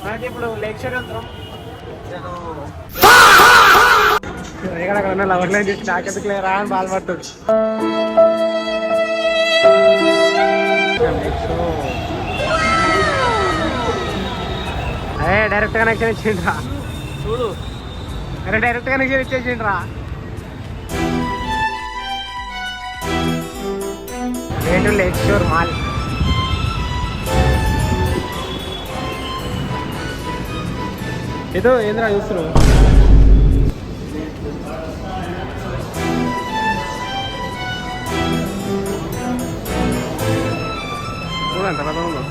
మనకి ఇప్పుడు లెక్చర్ వెళ్తున్నాం. ఎక్కడ ఉన్న లవర్ లైన్ చేసి నాకెందుకు లేరా అని బాధపడుతుంది. అదే డైరెక్ట్ కనెక్షన్ ఇచ్చిండ్రా చూడు. అరే డైరెక్ట్ కనెక్షన్ ఇచ్చేసిండ్రా. నేను లెక్చర్ మాల్ ఏదో ఏంద్రా చూస్తున్నావు. ఎంత పదం ఉందో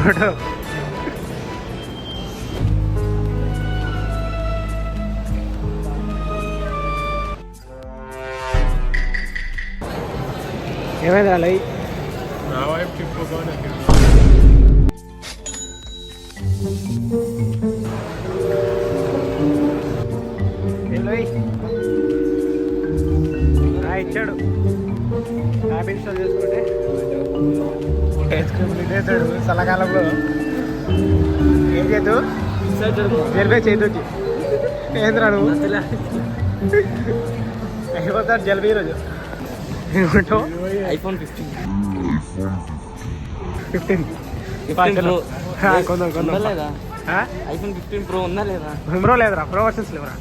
ఫోటో. ఏమైంది అలా ఇచ్చాడు. యాప్ ఇన్స్టాల్ చేసుకుంటే చేస్తాడు. చల్లకాలంలో ఏం చేద్దు జలిపే చేతుకి ఏంద్రా నువ్వు అయిపోతాడు జలిపి ఈరోజు. ఏమంటావు? iPhone 15 కొందా లేదా? iPhone 15 Pro ఉందా లేదా? ప్రో లేదురా, ప్రో వర్షన్స్ లేవురా.